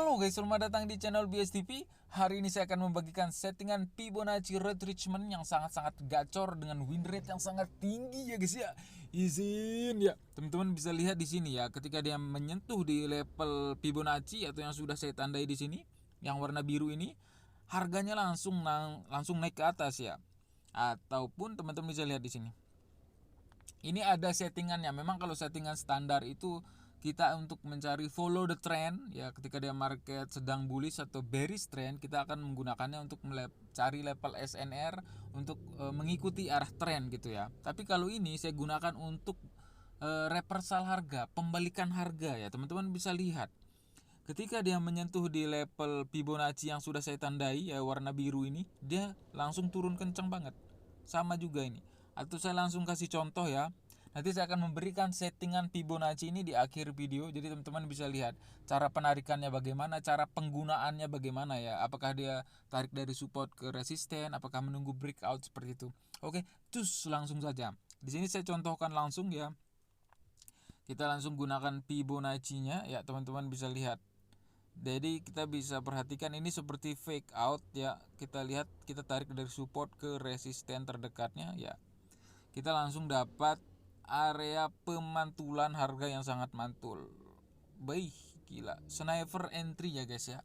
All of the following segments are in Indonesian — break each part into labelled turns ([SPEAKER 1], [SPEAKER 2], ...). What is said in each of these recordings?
[SPEAKER 1] Halo guys, selamat datang di channel BSTV. Hari ini saya akan membagikan settingan Fibonacci retracement yang sangat-sangat gacor dengan win rate yang sangat tinggi ya guys ya. Izin ya, teman-teman bisa lihat di sini ya, ketika dia menyentuh di level Fibonacci atau yang sudah saya tandai di sini, yang warna biru ini, harganya langsung naik ke atas ya. Ataupun teman-teman bisa lihat di sini. Ini ada settingannya. Memang kalau settingan standar itu kita untuk mencari follow the trend ya, ketika dia market sedang bullish atau bearish trend, kita akan menggunakannya untuk cari level SNR untuk mengikuti arah trend gitu ya. Tapi kalau ini saya gunakan untuk reversal harga, pembalikan harga ya. Teman-teman bisa lihat ketika dia menyentuh di level Fibonacci yang sudah saya tandai ya, warna biru ini, dia langsung turun kencang banget. Sama juga ini. Atau saya langsung kasih contoh ya. Nanti saya akan memberikan settingan Fibonacci ini di akhir video. Jadi teman-teman bisa lihat cara penarikannya bagaimana, cara penggunaannya bagaimana ya. Apakah dia tarik dari support ke resisten, apakah menunggu breakout seperti itu. Oke, cus langsung saja. Di sini saya contohkan langsung ya. Kita langsung gunakan Fibonacci-nya ya, teman-teman bisa lihat. Jadi kita bisa perhatikan ini seperti fake out ya. Kita lihat, kita tarik dari support ke resisten terdekatnya ya. Kita langsung dapat area pemantulan harga yang sangat mantul. Baik, gila. Sniper entry ya guys ya.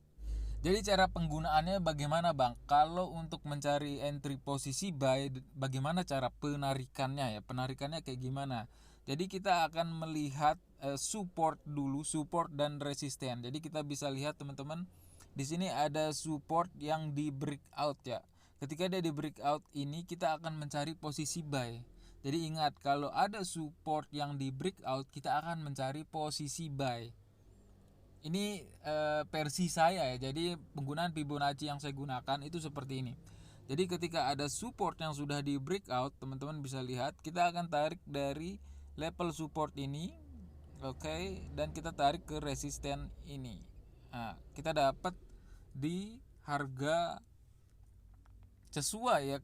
[SPEAKER 1] Jadi cara penggunaannya bagaimana bang? Kalau untuk mencari entry posisi buy, bagaimana cara penarikannya ya? Penarikannya kayak gimana? Jadi kita akan melihat support dulu, support dan resisten. Jadi kita bisa lihat teman-teman, di sini ada support yang di breakout ya. Ketika dia di breakout ini, kita akan mencari posisi buy. Jadi ingat, kalau ada support yang di breakout, kita akan mencari posisi buy. Ini versi saya ya. Jadi penggunaan Fibonacci yang saya gunakan itu seperti ini. Jadi ketika ada support yang sudah di breakout, teman-teman bisa lihat, kita akan tarik dari level support ini, oke, dan kita tarik ke resisten ini. Nah, kita dapat di harga sesuai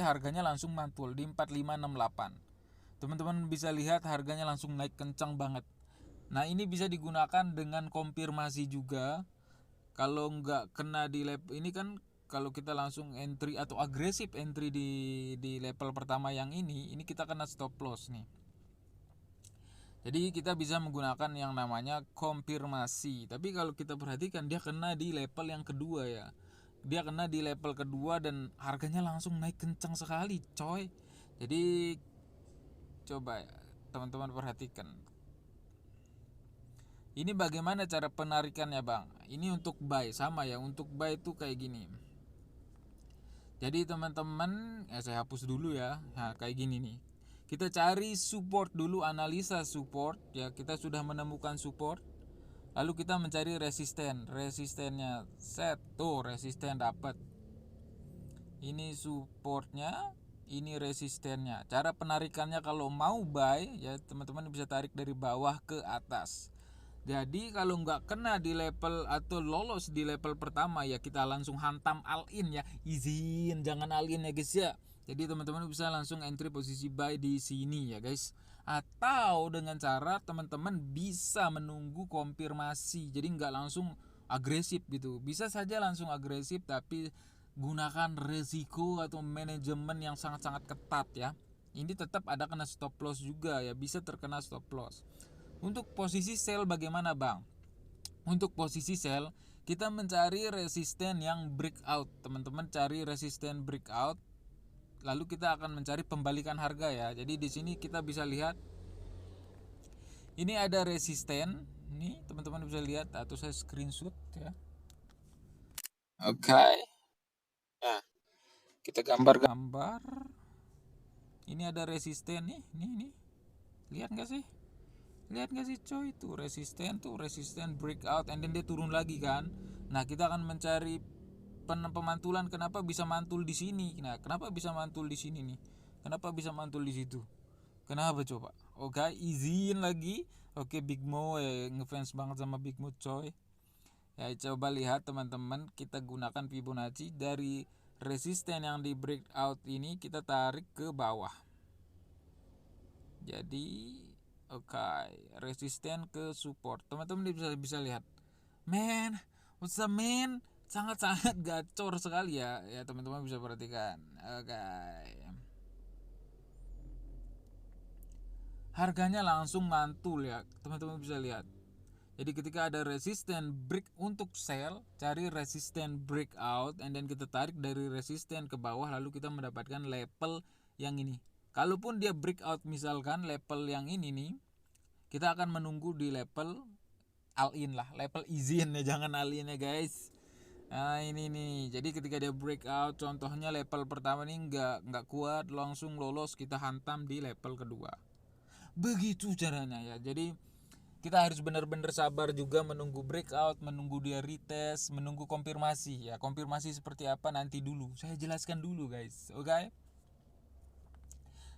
[SPEAKER 1] harganya langsung mantul di 4568. Teman-teman bisa lihat harganya langsung naik kencang banget. Nah, ini bisa digunakan dengan konfirmasi juga. Kalau nggak kena di level ini kan, kalau kita langsung entry atau agresif entry di level pertama yang ini kita kena stop loss nih. Jadi kita bisa menggunakan yang namanya konfirmasi. Tapi kalau kita perhatikan, dia kena di level yang kedua ya. Dia kena di level kedua dan harganya langsung naik kencang sekali, coy. Jadi coba ya, teman-teman perhatikan. Ini bagaimana cara penarikannya bang? Ini untuk buy, sama ya. Untuk buy itu kayak gini. Jadi teman-teman, saya hapus dulu ya. Nah, kayak gini nih. Kita cari support dulu, analisa support ya. Kita sudah menemukan support. Lalu kita mencari resisten. Resistennya set, tuh resisten dapat. Ini supportnya, ini resistennya. Cara penarikannya kalau mau buy ya, teman-teman bisa tarik dari bawah ke atas. Jadi kalau nggak kena di level atau lolos di level pertama ya, kita langsung hantam all in ya. Izin jangan all in ya guys ya. Jadi teman-teman bisa langsung entry posisi buy di sini ya guys. Atau dengan cara teman-teman bisa menunggu konfirmasi. Jadi nggak langsung agresif gitu. Bisa saja langsung agresif, tapi gunakan resiko atau manajemen yang sangat-sangat ketat ya. Ini tetap ada kena stop loss juga ya, bisa terkena stop loss. Untuk posisi sell bagaimana bang? Untuk posisi sell, kita mencari resisten yang breakout. Teman-teman cari resisten breakout, lalu kita akan mencari pembalikan harga ya. Jadi di sini kita bisa lihat, ini ada resisten. Ini teman-teman bisa lihat, atau saya screenshot ya. Oke. Nah, kita gambar-gambar. Ini ada resisten nih, nih. Lihat nggak sih? Lihat gak sih coy, tuh resisten breakout and then dia turun lagi kan. Nah, kita akan mencari pemantulan. Kenapa bisa mantul di sini? Nah, kenapa bisa mantul di sini nih? Kenapa bisa mantul di situ? Kenapa coba? Oke, izin lagi. Oke, Big Mo ngefans banget sama Big Mo coy. Ya, coba lihat teman-teman, kita gunakan Fibonacci dari resisten yang di breakout ini, kita tarik ke bawah. Jadi oke, resisten ke support. Teman-teman bisa lihat. Men, What's the man? Sangat-sangat gacor sekali ya. Ya teman-teman bisa perhatikan. Oke. Harganya langsung mantul ya. Teman-teman bisa lihat. Jadi ketika ada resisten break untuk sell, cari resisten breakout, and then kita tarik dari resisten ke bawah, lalu kita mendapatkan level yang ini. Kalaupun dia breakout misalkan level yang ini nih, kita akan menunggu di level all in lah, level izin ya, jangan all in ya guys. Nah ini nih, jadi ketika dia breakout, contohnya level pertama nih nggak kuat, langsung lolos, kita hantam di level kedua. Begitu caranya ya. Jadi kita harus benar-benar sabar juga menunggu breakout, menunggu dia retest, menunggu konfirmasi ya. Konfirmasi seperti apa nanti dulu, saya jelaskan dulu guys. Oke.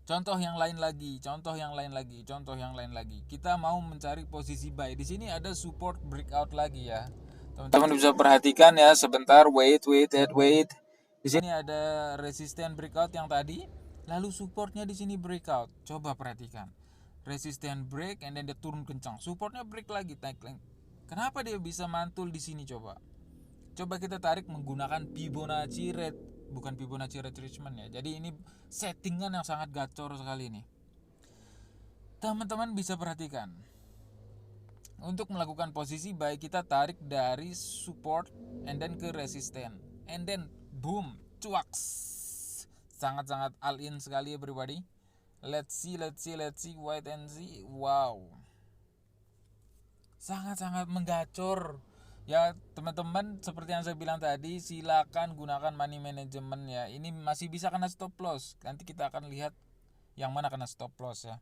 [SPEAKER 1] Contoh yang lain lagi. Kita mau mencari posisi buy. Di sini ada support breakout lagi ya. Teman-teman bisa perhatikan ya, sebentar, wait. Di sini ada resisten breakout yang tadi, lalu supportnya di sini breakout. Coba perhatikan. Resisten break and then dia turun kencang. Supportnya break lagi, naik lagi. Kenapa dia bisa mantul di sini coba? Coba kita tarik menggunakan Fibonacci bukan Fibonacci retracement ya. Jadi ini settingan yang sangat gacor sekali nih. Teman-teman bisa perhatikan. Untuk melakukan posisi buy, kita tarik dari support and then ke resisten. And then boom, cuaks. Sangat-sangat all in sekali ya everybody. Let's see, wait and see. Wow, sangat-sangat menggacor ya teman-teman. Seperti yang saya bilang tadi, silakan gunakan money management ya. Ini masih bisa kena stop loss, nanti kita akan lihat yang mana kena stop loss ya.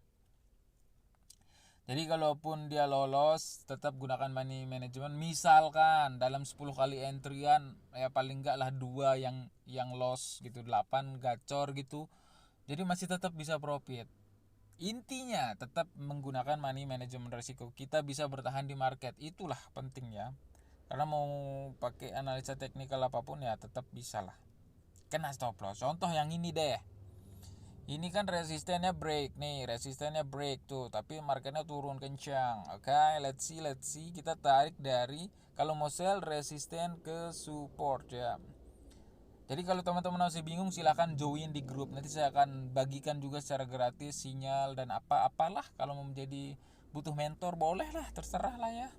[SPEAKER 1] Jadi kalaupun dia lolos, tetap gunakan money management. Misalkan dalam 10 kali entryan ya paling enggak lah 2 yang loss gitu, 8 gacor gitu. Jadi masih tetap bisa profit. Intinya tetap menggunakan money management resiko. Kita bisa bertahan di market, itulah penting ya. Karena mau pakai analisa teknikal apapun ya tetap bisa lah kena stop loss. Contoh yang ini deh. Ini kan resistennya break tuh, tapi marketnya turun kencang. Oke, let's see. Kita tarik dari, kalau mau sell, resisten ke support ya. Jadi kalau teman-teman masih bingung, silahkan join di grup. Nanti saya akan bagikan juga secara gratis sinyal dan apalah. Kalau mau menjadi butuh mentor, boleh lah, terserah lah ya.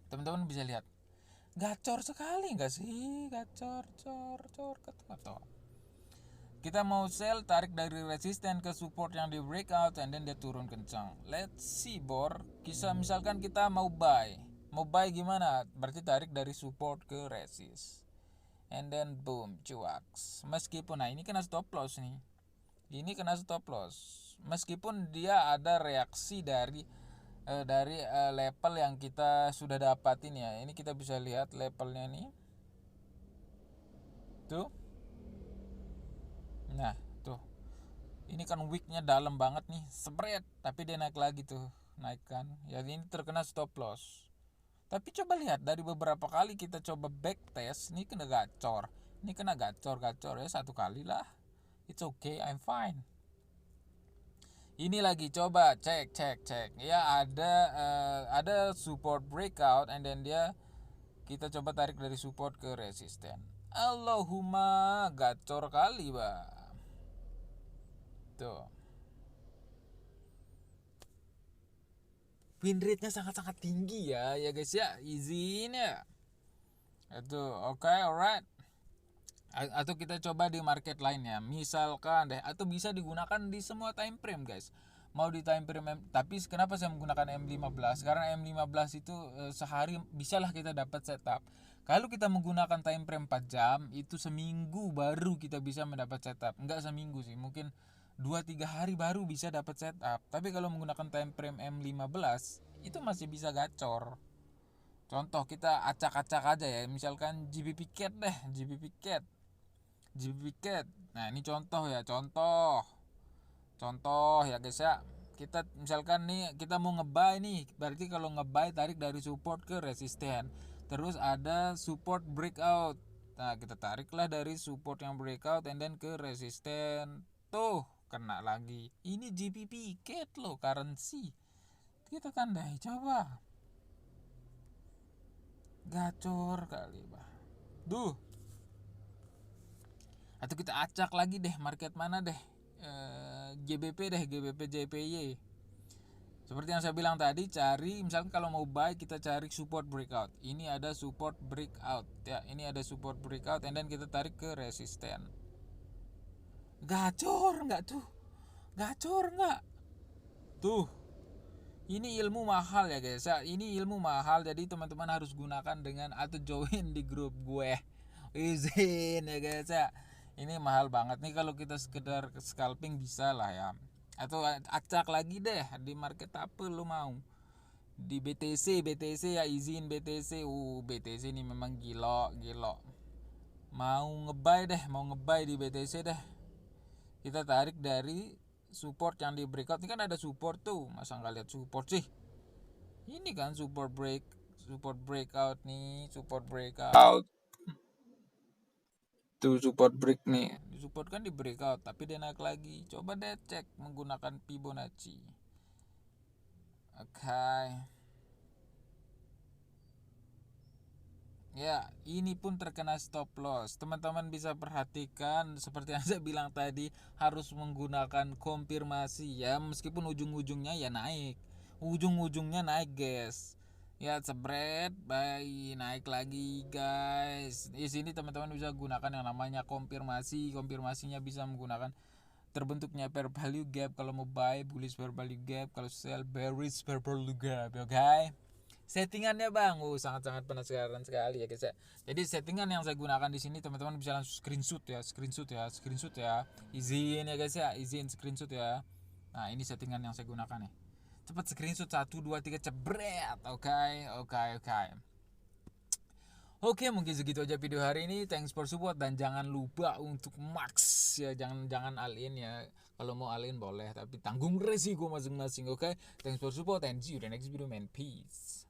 [SPEAKER 1] Teman-teman bisa lihat, gacor sekali nggak sih? Gacor, ketemu. Kita mau sell, tarik dari resisten ke support yang di breakout, and then dia turun kencang. Let's see bor. Kisah misalkan kita mau buy gimana? Berarti tarik dari support ke resist, and then boom, cuaks. Meskipun, nah ini kena stop loss nih. Meskipun dia ada reaksi dari level yang kita sudah dapatin ya. Ini kita bisa lihat levelnya nih. Tuh. Nah, tuh. Ini kan wicknya dalam banget nih, spread, tapi dia naik lagi tuh, naikkan. Ya ini terkena stop loss. Tapi coba lihat dari beberapa kali kita coba back test, ini kena gacor. Ini kena gacor ya, satu kali lah. It's okay, I'm fine. Ini lagi coba cek. Ya ada support breakout, and then kita coba tarik dari support ke resisten. Allahumma, gacor kali, Bah. Tuh. Win rate-nya sangat-sangat tinggi ya guys ya, izin ya. Itu oke, alright. Atau kita coba di market lain ya, misalkan deh, atau bisa digunakan di semua time frame guys. Mau di time frame tapi kenapa saya menggunakan M15? Karena M15 itu sehari bisalah kita dapat setup. Kalau kita menggunakan time frame 4 jam, itu seminggu baru kita bisa mendapat setup. Enggak seminggu sih, mungkin 2-3 hari baru bisa dapat setup. Tapi kalau menggunakan time frame M15 itu masih bisa gacor. Contoh kita acak-acak aja ya, misalkan GBP Cat deh, GBP Cat. Nah, ini contoh ya guys ya. Kita misalkan nih kita mau ngebuy nih, berarti kalau ngebuy tarik dari support ke resisten. Terus ada support breakout. Nah, kita tariklah dari support yang breakout and then ke resisten. Tuh, kena lagi. Ini GBP Cat loh, currency. Kita tandai coba. Gacor kali bah. Duh. Atau kita acak lagi deh market mana deh, GBP deh, GBP JPY. Seperti yang saya bilang tadi, cari misalkan kalau mau buy kita cari support breakout. Ini ada support breakout ya, ini ada support breakout, and then kita tarik ke resisten. Gacor nggak tuh? Gacor nggak? Tuh. Ini ilmu mahal ya guys ya. Ini ilmu mahal, jadi teman-teman harus gunakan dengan atau join di grup gue. Izin ya guys ya. Ini mahal banget nih, kalau kita sekedar scalping bisa lah ya. Atau acak lagi deh di market apa lo mau. Di BTC ya, izin BTC. BTC ini memang gilo. Mau ngebuy di BTC deh. Kita tarik dari support yang di breakout. Ini kan ada support tuh, masa nggak lihat support sih? Ini kan support breakout nih, support breakout tuh, support break nih. Support kan di breakout tapi dia naik lagi. Coba deh cek menggunakan Fibonacci. Oke. Ya, ini pun terkena stop loss. Teman-teman bisa perhatikan seperti yang saya bilang tadi, harus menggunakan konfirmasi ya, meskipun ujung-ujungnya ya naik. Ujung-ujungnya naik, guys. Ya, spread buy naik lagi, guys. Di sini teman-teman bisa gunakan yang namanya konfirmasi. Konfirmasinya bisa menggunakan terbentuknya fair value gap kalau mau buy, bullish fair value gap, kalau sell bearish fair value gap, oke? Okay? Settingannya bang, sangat-sangat penasaran sekali ya guys ya. Jadi settingan yang saya gunakan di sini teman-teman bisa langsung screenshot ya. Izin ya guys ya, izin screenshot ya. Nah ini settingan yang saya gunakan nih. Cepat screenshot 1, 2, 3 cebret. Oke. Oke, mungkin segitu aja video hari ini. Thanks for support dan jangan lupa untuk max ya, jangan all in ya. Kalau mau all in boleh tapi tanggung resiko masing-masing, oke? Thanks for support and see you in the next video man. Peace.